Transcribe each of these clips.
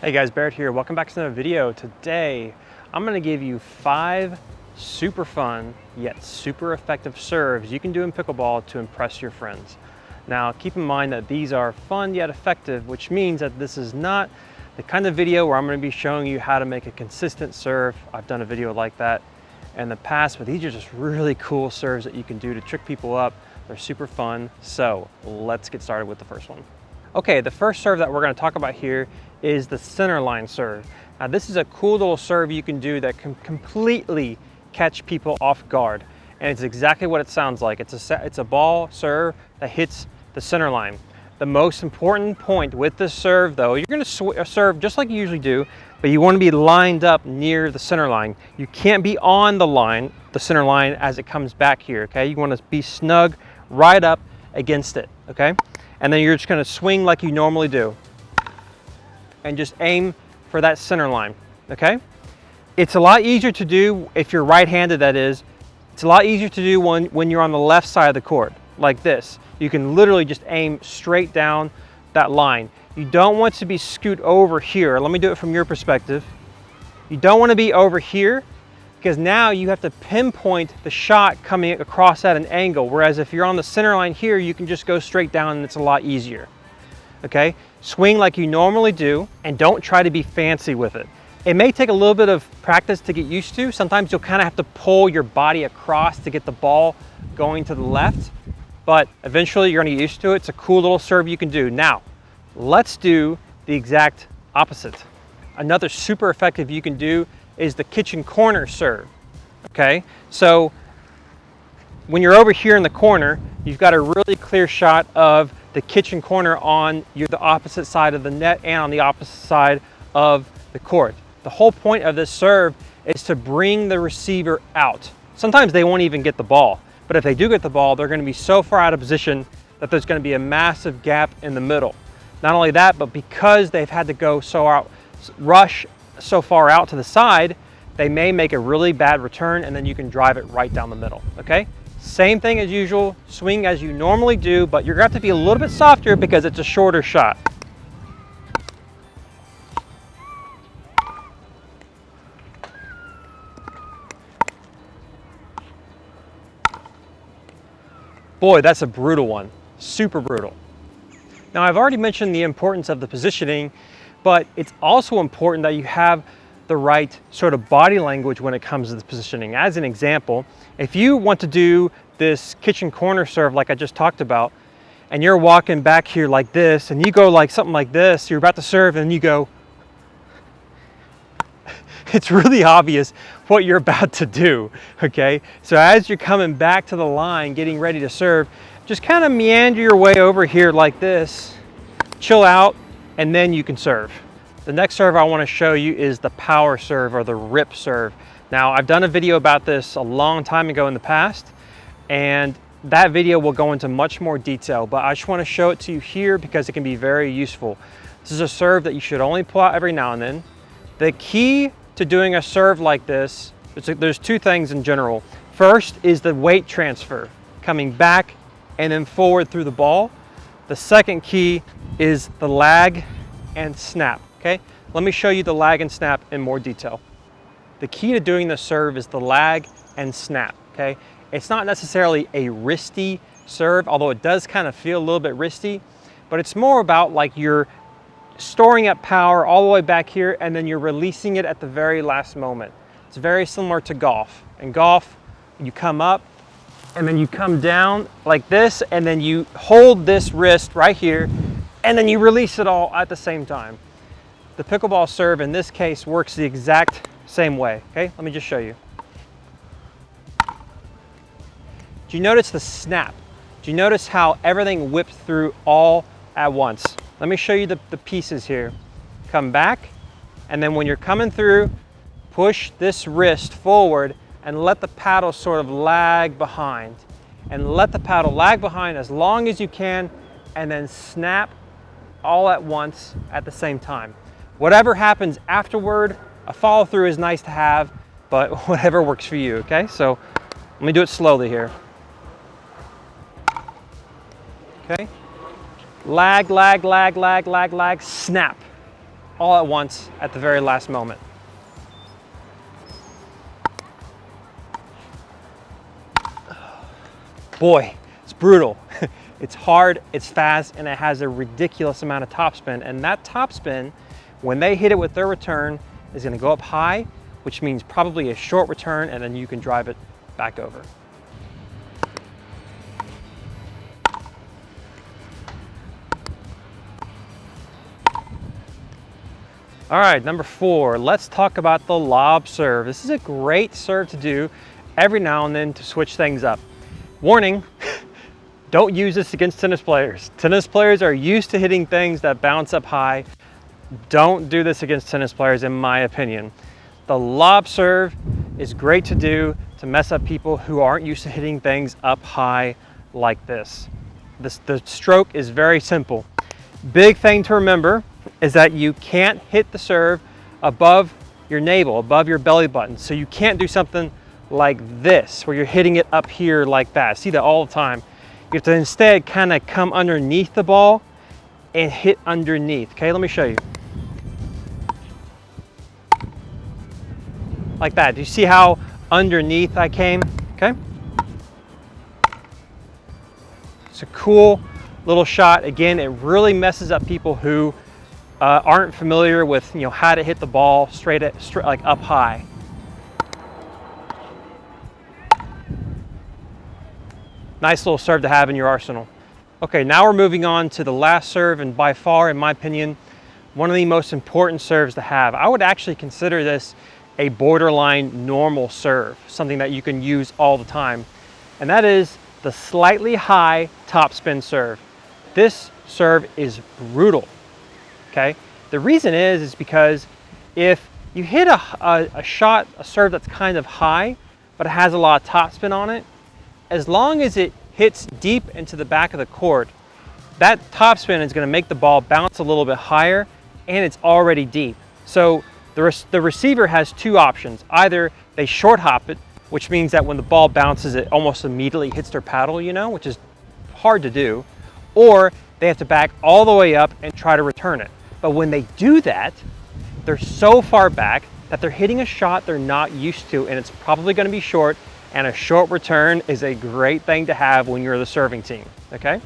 Hey guys, Barrett here. Welcome back to another video. Today, I'm going to give you 5 super fun yet super effective serves you can do in pickleball to impress your friends. Now, keep in mind that these are fun yet effective, which means that this is not the kind of video where I'm going to be showing you how to make a consistent serve. I've done a video like that in the past, but these are just really cool serves that you can do to trick people up. They're super fun. So let's get started with the first one. Okay, the first serve that we're going to talk about here is the Centerline Serve. Now this is a cool little serve you can do that can completely catch people off guard. And it's exactly what it sounds like. It's a ball serve that hits the center line. The most important point with this serve though, you're going to serve just like you usually do, but you want to be lined up near the center line. You can't be on the center line as it comes back here, okay? You want to be snug right up against it, okay? And then you're just going to swing like you normally do and just aim for that center line, okay? It's a lot easier to do if you're right-handed, that is. It's a lot easier to do when you're on the left side of the court, like this. You can literally just aim straight down that line. You don't want to be scoot over here. Let me do it from your perspective. You don't want to be over here because now you have to pinpoint the shot coming across at an angle, whereas if you're on the center line here, you can just go straight down and it's a lot easier. Okay, swing like you normally do and don't try to be fancy with it. It may take a little bit of practice to get used to. Sometimes you'll kind of have to pull your body across to get the ball going to the left, but eventually you're going to get used to it. It's a cool little serve you can do. Now, let's do the exact opposite. Another super effective you can do is the kitchen corner serve. Okay, so when you're over here in the corner, you've got a really clear shot of the kitchen corner on the opposite side of the net and on the opposite side of the court. The whole point of this serve is to bring the receiver out. Sometimes they won't even get the ball, but if they do get the ball, they're going to be so far out of position that there's going to be a massive gap in the middle. Not only that, but because they've had to go rush so far out to the side, they may make a really bad return and then you can drive it right down the middle, okay? Same thing as usual, swing as you normally do, but you're going to have to be a little bit softer because it's a shorter shot. Boy, that's a brutal one, super brutal. Now I've already mentioned the importance of the positioning, but it's also important that you have the right sort of body language when it comes to the positioning. As an example, if you want to do this kitchen corner serve like I just talked about, and you're walking back here like this, and you go like something like this, you're about to serve and you go, it's really obvious what you're about to do, okay? So as you're coming back to the line, getting ready to serve, just kind of meander your way over here like this, chill out, and then you can serve. The next serve I want to show you is the power serve or the rip serve. Now, I've done a video about this a long time ago in the past, and that video will go into much more detail, but I just want to show it to you here because it can be very useful. This is a serve that you should only pull out every now and then. The key to doing a serve like this, there's 2 things in general. First is the weight transfer, coming back and then forward through the ball. The second key is the lag and snap. Okay, let me show you the lag and snap in more detail. The key to doing the serve is the lag and snap, okay? It's not necessarily a wristy serve, although it does kind of feel a little bit wristy, but it's more about like you're storing up power all the way back here and then you're releasing it at the very last moment. It's very similar to golf. In golf, you come up and then you come down like this and then you hold this wrist right here and then you release it all at the same time. The pickleball serve in this case works the exact same way, okay? Let me just show you. Do you notice the snap? Do you notice how everything whipped through all at once? Let me show you the pieces here. Come back, and then when you're coming through, push this wrist forward and let the paddle sort of lag behind. And let the paddle lag behind as long as you can, and then snap all at once at the same time. Whatever happens afterward, a follow through is nice to have, but whatever works for you, okay? So let me do it slowly here. Okay? Lag, lag, lag, lag, lag, lag, snap. all at once at the very last moment. Boy, it's brutal. It's hard, it's fast, and it has a ridiculous amount of topspin. And that topspin, when they hit it with their return, is gonna go up high, which means probably a short return, and then you can drive it back over. All right, number 4, let's talk about the lob serve. This is a great serve to do every now and then to switch things up. Warning, don't use this against tennis players. Tennis players are used to hitting things that bounce up high. Don't do this against tennis players, in my opinion. The lob serve is great to do to mess up people who aren't used to hitting things up high like this. The stroke is very simple. Big thing to remember is that you can't hit the serve above your navel, above your belly button. So you can't do something like this, where you're hitting it up here like that. I see that all the time. You have to instead kind of come underneath the ball and hit underneath. Okay, let me show you. Like that. Do you see how underneath I came? Okay. It's a cool little shot. Again, it really messes up people who aren't familiar with how to hit the ball straight like up high. Nice little serve to have in your arsenal. Okay, now we're moving on to the last serve, and by far, in my opinion, one of the most important serves to have. I would actually consider this a borderline normal serve, something that you can use all the time, and that is the slightly high topspin serve. This serve is brutal. Okay, the reason is because if you hit a serve that's kind of high, but it has a lot of topspin on it, as long as it hits deep into the back of the court, that topspin is going to make the ball bounce a little bit higher, and it's already deep. So the receiver has two options. Either they short hop it, which means that when the ball bounces, it almost immediately hits their paddle, which is hard to do, or they have to back all the way up and try to return it. But when they do that, they're so far back that they're hitting a shot they're not used to, and it's probably going to be short, and a short return is a great thing to have when you're the serving team, okay?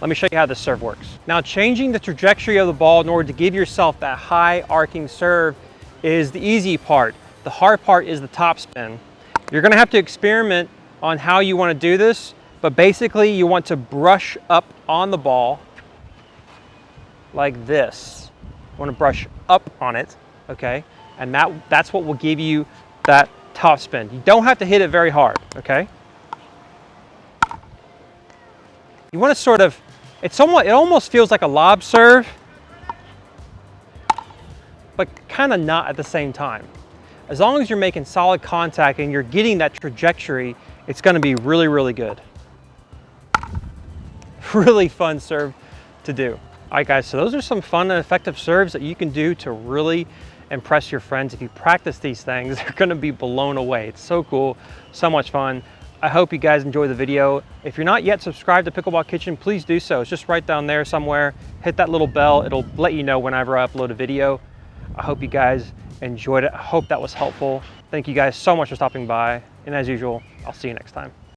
Let me show you how this serve works. Now, changing the trajectory of the ball in order to give yourself that high arcing serve is the easy part. The hard part is the topspin. You're going to have to experiment on how you want to do this, but basically you want to brush up on the ball like this. You want to brush up on it, okay? And that's what will give you that topspin. You don't have to hit it very hard, okay? You want to sort of, it almost feels like a lob serve, but kind of not at the same time. As long as you're making solid contact and you're getting that trajectory, it's going to be really, really good. Really fun serve to do. All right, guys, so those are some fun and effective serves that you can do to really impress your friends. If you practice these things, they're going to be blown away. It's so cool, so much fun. I hope you guys enjoy the video. If you're not yet subscribed to Pickleball Kitchen, please do so. It's just right down there somewhere. Hit that little bell. It'll let you know whenever I upload a video. I hope you guys enjoyed it. I hope that was helpful. Thank you guys so much for stopping by. And as usual, I'll see you next time.